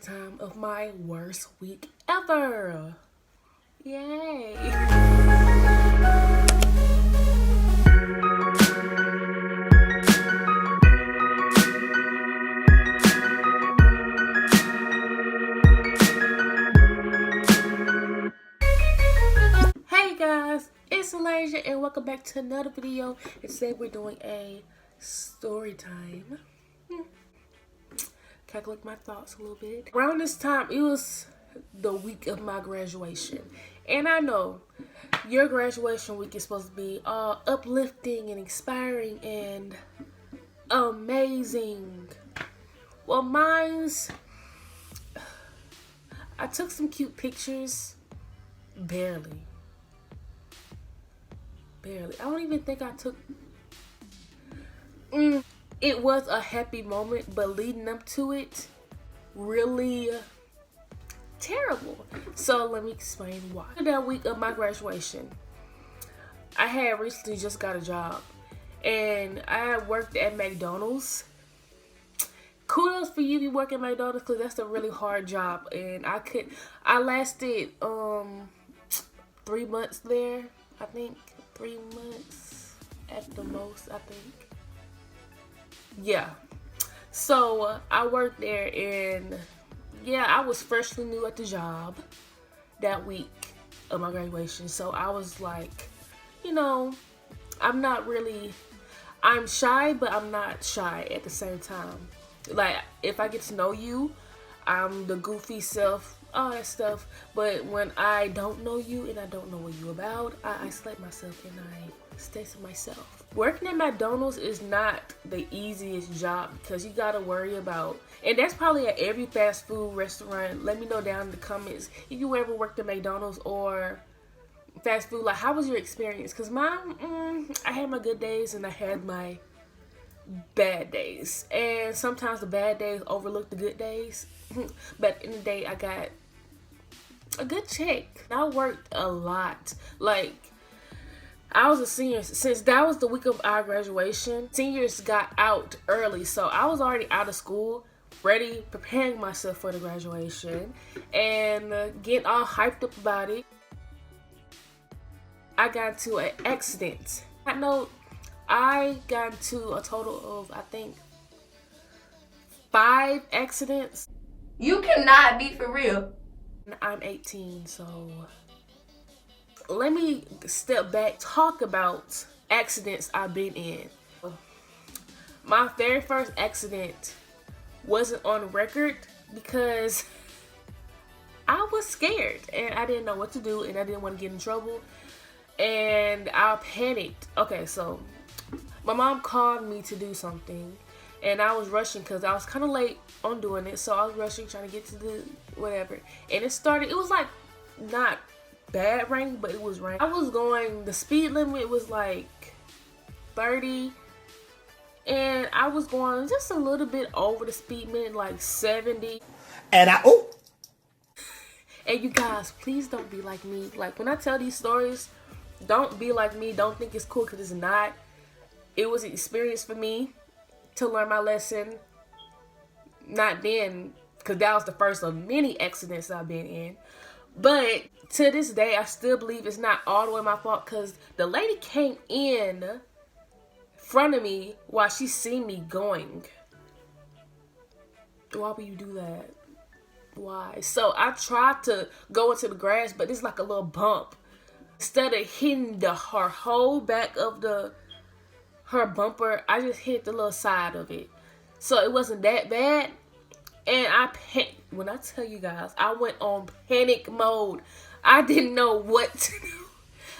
Time of my worst week ever. Yay. Hey guys, it's Elijah and welcome back to another video. And today we're doing a story time. Calculate my thoughts a little bit. Around this time, it was the week of my graduation. And I know your graduation week is supposed to be uplifting and inspiring and amazing. Well, mine's, I took some cute pictures. Barely. I don't even think I took... It was a happy moment, but leading up to it, really terrible. So let me explain why. That week of my graduation, I had recently just got a job, and I had worked at McDonald's. Kudos for you if you work at McDonald's, because that's a really hard job, and I lasted 3 months there. I think 3 months at the most, I think. Yeah, so I worked there, and yeah, I was freshly new at the job that week of my graduation. So I was like, I'm shy, but I'm not shy at the same time. Like, if I get to know you, I'm the goofy self, all that stuff. But when I don't know you and I don't know what you about, I isolate myself and I stay to myself. Working at McDonald's is not the easiest job because you gotta worry about, and that's probably at every fast food restaurant. Let me know down in the comments if you ever worked at McDonald's or fast food. Like, how was your experience? Because mine, I had my good days and I had my bad days, and sometimes the bad days overlook the good days. But in the day, I got a good check. I worked a lot. Like, I was a senior. Since that was the week of our graduation, seniors got out early, so I was already out of school, ready, preparing myself for the graduation, and getting all hyped up about it. I got into an accident. I got into a total of, I think, 5 accidents. You cannot be for real. I'm 18, so let me step back, talk about accidents I've been in. My very first accident wasn't on record because I was scared and I didn't know what to do and I didn't want to get in trouble and I panicked. Okay, so my mom called me to do something and I was rushing because I was kind of late on doing it, so I was rushing trying to get to the whatever, and it was like not bad rain, but it was rain. I was going, the speed limit was like 30 and I was going just a little bit over the speed limit, like 70. And And you guys, please don't be like me. Like, when I tell these stories, don't be like me. Don't think it's cool, because it's not. It was an experience for me to learn my lesson. Not then, because that was the first of many accidents I've been in. But to this day, I still believe it's not all the way my fault, because the lady came in front of me while she seen me going. Why would you do that? Why? So I tried to go into the grass, but it's like a little bump. Instead of hitting her whole back of her bumper, I just hit the little side of it. So it wasn't that bad. And when I tell you guys, I went on panic mode. I didn't know what to do.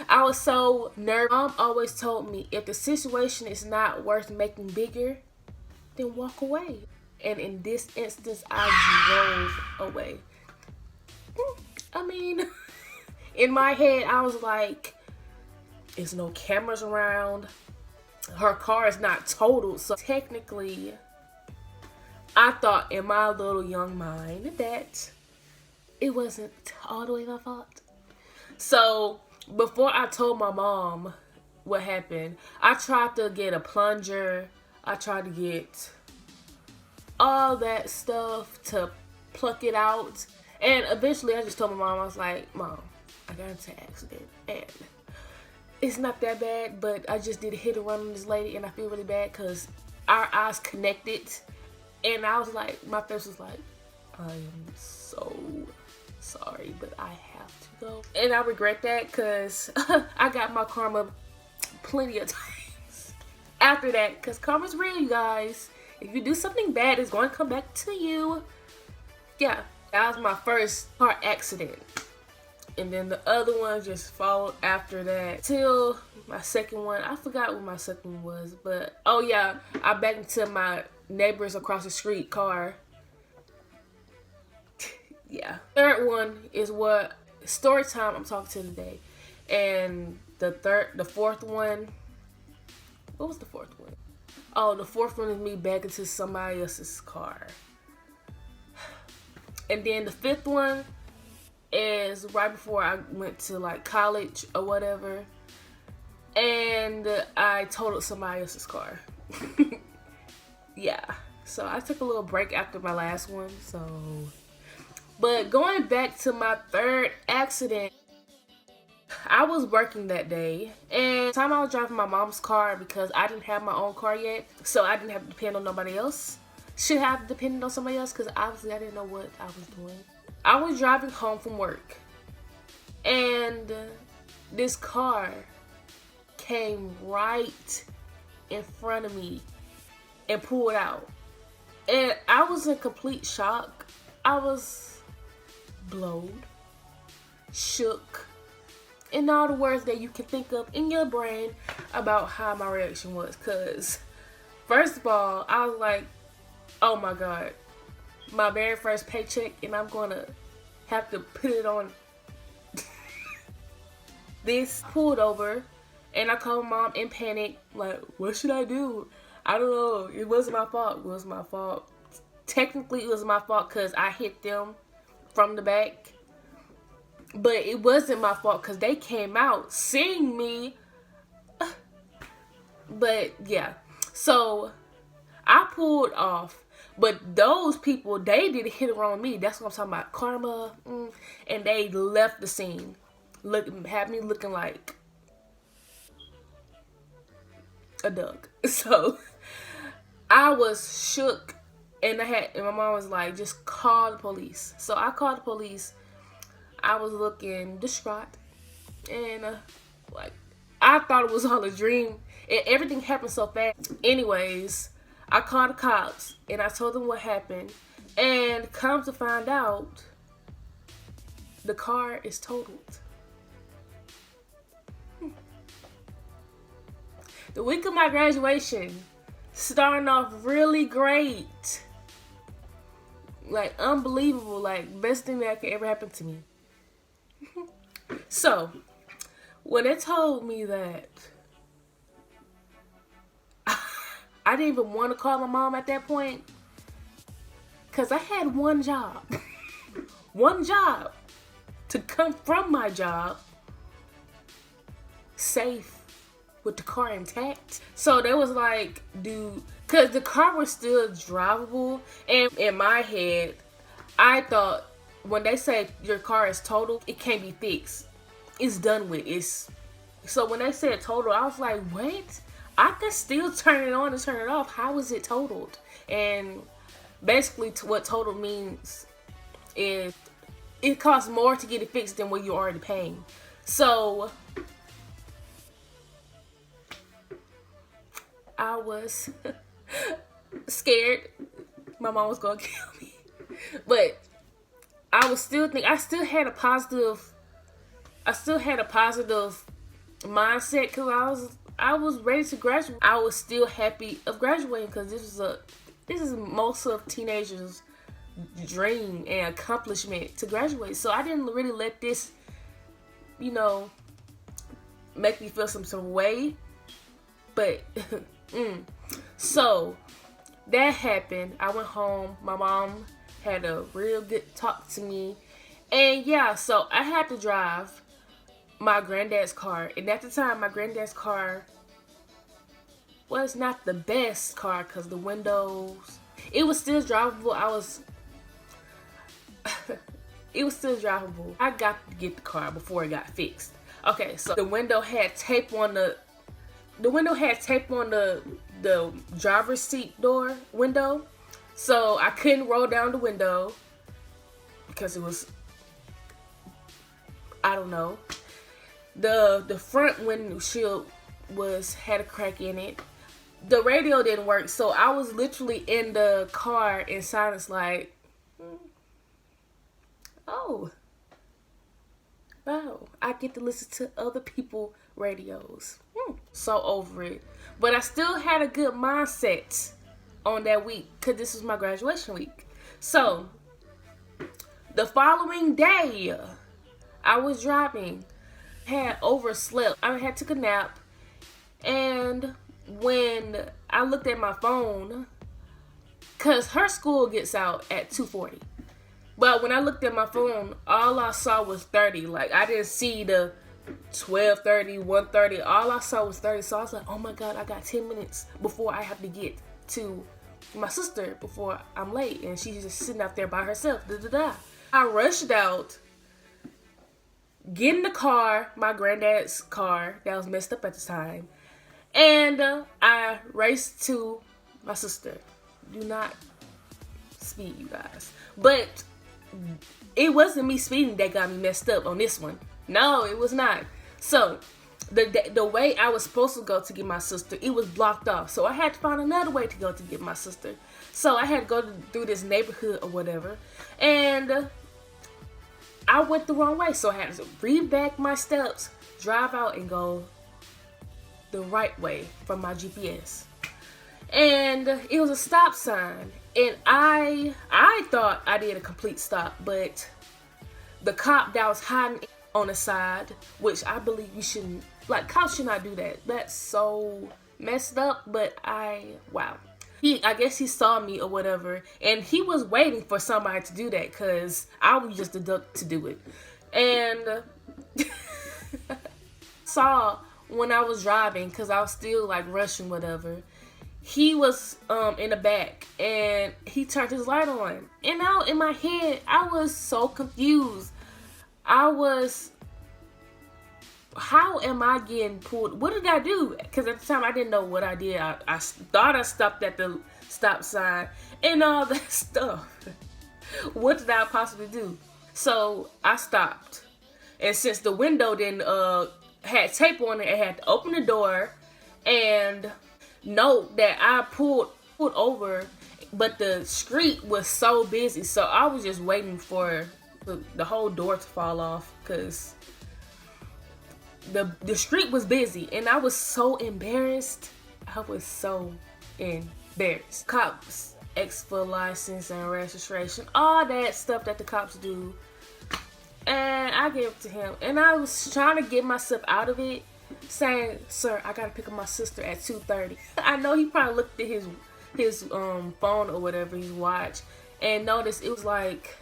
I was so nervous. Mom always told me, if the situation is not worth making bigger, then walk away. And in this instance, I drove away. I mean, in my head, I was like, there's no cameras around. Her car is not totaled. So technically, I thought in my little young mind that it wasn't all the way my fault. So before I told my mom what happened, I tried to get a plunger. I tried to get all that stuff to pluck it out. And eventually I just told my mom, I was like, Mom, I got into an accident. And it's not that bad, but I just did a hit and run on this lady, and I feel really bad because our eyes connected. And I was like, my face was like, I am so sorry, but I have to go. And I regret that because I got my karma plenty of times after that, because karma's real, you guys. If you do something bad, it's going to come back to you. Yeah, that was my first car accident. And then the other one just followed after that till my second one. I forgot what my second one was, but oh yeah, I backed into my neighbors across the street car. Yeah. Third one is what StoryTime I'm talking to today. And the fourth one, what was the fourth one? Oh, the fourth one is me back into somebody else's car. And then the fifth one is right before I went to like college or whatever. And I totaled somebody else's car. Yeah. So I took a little break after my last one. But going back to my third accident, I was working that day, and the time I was driving my mom's car because I didn't have my own car yet, so I didn't have to depend on nobody else. Should have depended on somebody else because obviously I didn't know what I was doing. I was driving home from work, and this car came right in front of me and pulled out. And I was in complete shock. I was blowed, shook, and all the words that you can think of in your brain about how my reaction was. Because, first of all, I was like, oh my God, my very first paycheck, and I'm going to have to put it on this. Pulled over, and I called mom in panic, like, what should I do? I don't know. It wasn't my fault. It was my fault. Technically, it was my fault because I hit them from the back. But it wasn't my fault because they came out seeing me. But yeah. So I pulled off. But those people, they did a hit and run on me. That's what I'm talking about. Karma. And they left the scene. Had me looking like a duck. So I was shook. And my mom was like, just call the police. So I called the police. I was looking distraught. And like, I thought it was all a dream. And everything happened so fast. Anyways, I called the cops. And I told them what happened. And come to find out, the car is totaled. The week of my graduation, starting off really great. Like, unbelievable. Like, best thing that could ever happen to me. So, when they told me that, I didn't even want to call my mom at that point. Because I had one job. One job. To come from my job safe with the car intact. So they was like, dude, because the car was still drivable. And in my head, I thought when they say your car is totaled, it can't be fixed. It's done with. So when they said total, I was like, what? I can still turn it on and turn it off. How is it totaled? And basically what total means is it costs more to get it fixed than what you're already paying. So I was scared my mom was gonna kill me. But I still had a positive mindset because I was ready to graduate. I was still happy of graduating because this is most of teenagers' dream and accomplishment to graduate. So I didn't really let this, make me feel some way. But so that happened. I went home. My mom had a real good talk to me. And yeah, so I had to drive my granddad's car. And at the time, my granddad's car was not the best car because the windows, it was still drivable. It was still drivable. I got to get the car before it got fixed. Okay, so the window had tape on the driver's seat door window. So I couldn't roll down the window because it was, I don't know. The front windshield had a crack in it. The radio didn't work, so I was literally in the car in silence, like, oh, wow, I get to listen to other people's radios. So over it. But I still had a good mindset on that week because this was my graduation week. So the following day, I was driving, had overslept. I had took a nap, and when I looked at my phone, cause her school gets out at 2:40, but when I looked at my phone, all I saw was 30. Like, I didn't see the 12:30, 1:30. All I saw was 30. So I was like, oh my God, I got 10 minutes before I have to get to my sister before I'm late, and she's just sitting out there by herself. I rushed out, get in the car, my granddad's car that was messed up at the time, and I raced to my sister. Do not speed, you guys. But it wasn't me speeding that got me messed up on this one. No, it was not. So the way I was supposed to go to get my sister, it was blocked off. So I had to find another way to go to get my sister. So I had to go through this neighborhood or whatever. And I went the wrong way. So I had to read back my steps, drive out, and go the right way from my GPS. And it was a stop sign. And I thought I did a complete stop, but the cop that was hiding on the side, which I believe you shouldn't, like, cops should not do that. That's so messed up, but wow. I guess he saw me or whatever, and he was waiting for somebody to do that, because I was just the duck to do it. And saw when I was driving, because I was still, like, rushing whatever, he was in the back, and he turned his light on. And now in my head, I was so confused. How am I getting pulled? What did I do? Because at the time, I didn't know what I did. I thought I stopped at the stop sign and all that stuff. What did I possibly do? So I stopped. And since the window then had tape on it, I had to open the door and note that I pulled over, but the street was so busy. So I was just waiting for the whole door to fall off, because the street was busy, and I was so embarrassed. I was so embarrassed. Cops ask for license and registration, all that stuff that the cops do, and I gave it to him. And I was trying to get myself out of it, saying, "Sir, I gotta pick up my sister at 2:30." I know he probably looked at his phone or whatever, his watch, and noticed it was like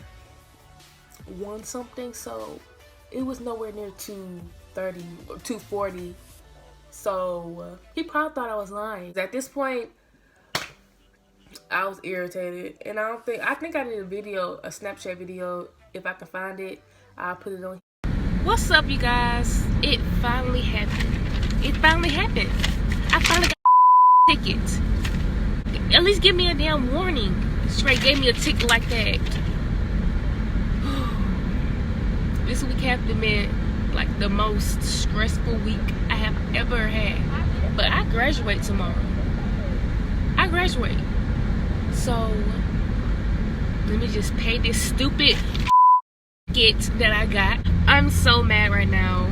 1 something, so it was nowhere near 2:30 or 2:40. So he probably thought I was lying. At this point, I was irritated, and I think I did a Snapchat video. If I can find it, I'll put it on. What's up, you guys? It finally happened. I finally got a ticket. At least give me a damn warning. Straight gave me a ticket like that. This week has been like the most stressful week I have ever had. But I graduate tomorrow. So let me just pay this stupid ticket that I got. I'm so mad right now.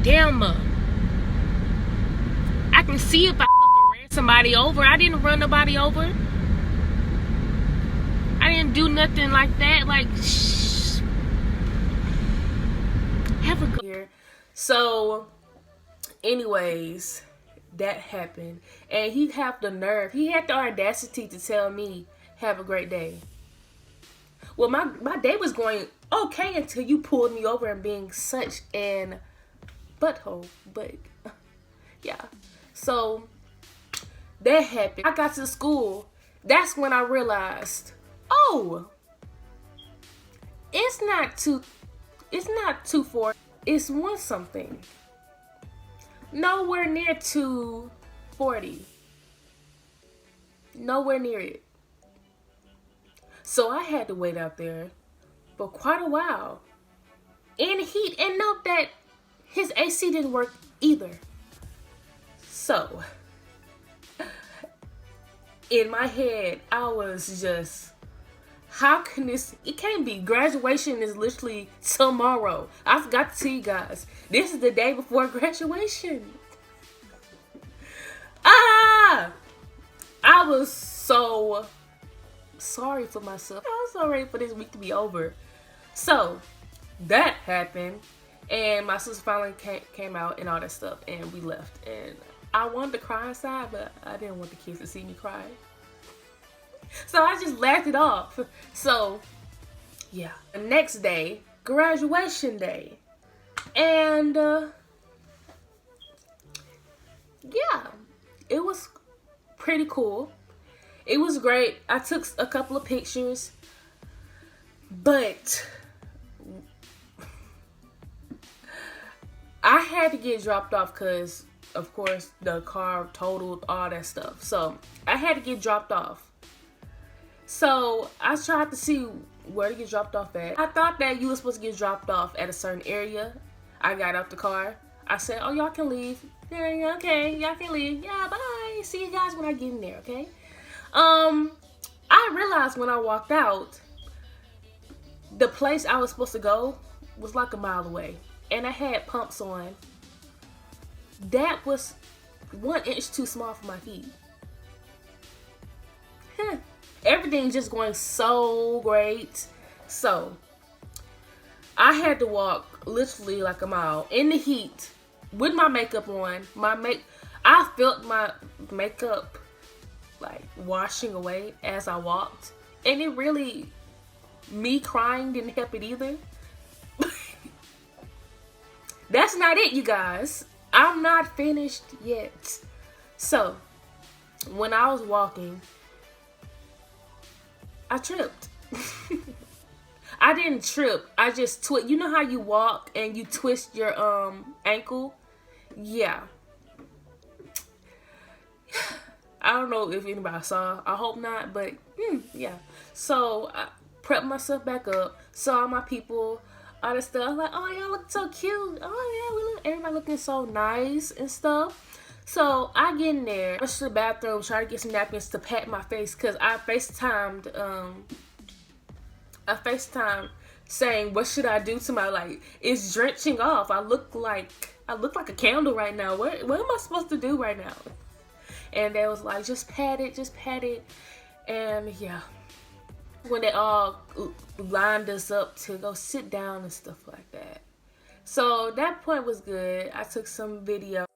Damn. I can see if I fucking ran somebody over. I didn't run nobody over. I didn't do nothing like that. Like, shh. Have a good year. So, anyways, that happened. And he had the audacity to tell me, have a great day. Well, my day was going okay until you pulled me over and being such an butthole. But, yeah. So, that happened. I got to school. That's when I realized, oh, it's it's not 240. It's one something. Nowhere near 240. Nowhere near it. So I had to wait out there for quite a while in heat, and note that his AC didn't work either. So in my head, I was just, how can this, it can't be. Graduation is literally tomorrow. I forgot to tell you guys, this is the day before graduation. I was so sorry for myself. I was so ready for this week to be over. So that happened, and my sister finally came out and all that stuff, and we left. And I wanted to cry inside, but I didn't want the kids to see me cry. So I just laughed it off. So yeah, the next day, graduation day, and yeah, it was pretty cool. It was great. I took a couple of pictures, but I had to get dropped off because, of course, the car totaled, all that stuff. So I had to get dropped off. So I tried to see where to get dropped off at. I thought that you were supposed to get dropped off at a certain area. I got out the car. I said, oh, y'all can leave. Yeah, okay, y'all can leave. Yeah, bye. See you guys when I get in there, okay? I realized when I walked out, the place I was supposed to go was like a mile away. And I had pumps on. That was 1 inch too small for my feet. Everything just going so great. So I had to walk literally like a mile in the heat with my makeup on. I felt my makeup like washing away as I walked, and it really, me crying didn't help it either. That's not it, you guys. I'm not finished yet. So when I was walking, I tripped. I didn't trip. I just twist. You know how you walk and you twist your ankle? Yeah. I don't know if anybody saw. I hope not, but yeah. So I prepped myself back up, saw my people, all that stuff. I was like, oh, y'all look so cute. Oh yeah, everybody looking so nice and stuff. So I get in there, rush to the bathroom, try to get some napkins to pat my face, because I FaceTimed saying, what should I do to my, like, it's drenching off. I look like a candle right now. What am I supposed to do right now? And they was like, just pat it. And yeah, when they all lined us up to go sit down and stuff like that. So that point was good. I took some video.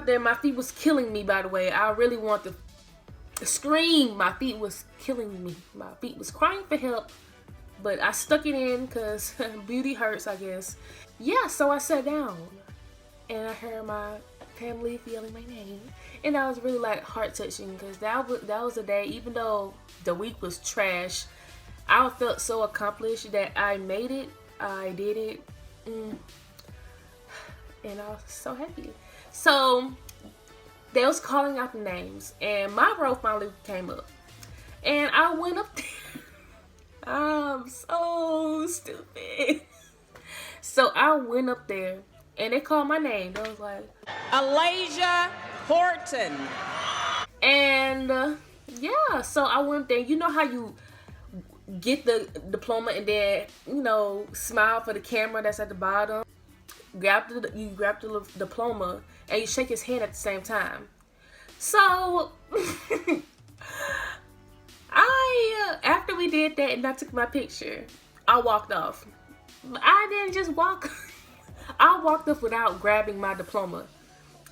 Then my feet was killing me, by the way. I really want to scream. My feet was killing me. My feet was crying for help. But I stuck it in because beauty hurts, I guess. Yeah, so I sat down. And I heard my family yelling my name. And that was really like heart-touching, because that was a day, even though the week was trash, I felt so accomplished that I made it. I did it. And I was so happy. So they was calling out the names, and my row finally came up, and I went up there. I'm so stupid. So I went up there, and they called my name. They was like, Alasia Horton. And yeah, so I went there. You know how you get the diploma and then, you know, smile for the camera that's at the bottom? You grab the diploma and you shake his hand at the same time. So after we did that and I took my picture, I walked off. I didn't just walk. I walked off without grabbing my diploma.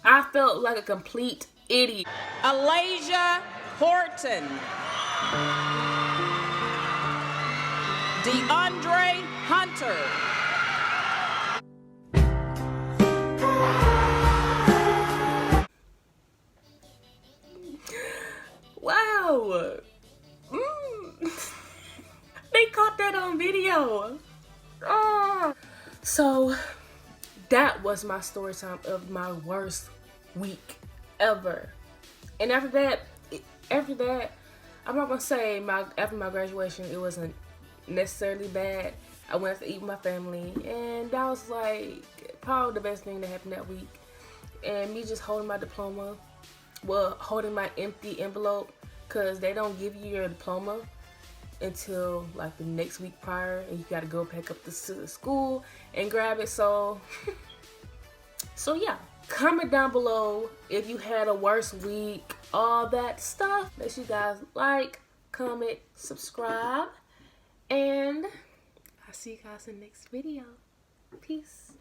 I felt like a complete idiot. Alasia Horton. DeAndre Hunter. video. So that was my story time of my worst week ever. And after that, I'm not gonna say after my graduation it wasn't necessarily bad. I went to eat with my family, and that was like probably the best thing that happened that week. And me just holding my diploma, well, holding my empty envelope, because they don't give you your diploma until like the next week prior, and you gotta go back up to the school and grab it. So yeah, comment down below if you had a worse week, all that stuff. Make sure you guys like, comment, subscribe, and I'll see you guys in the next video. Peace.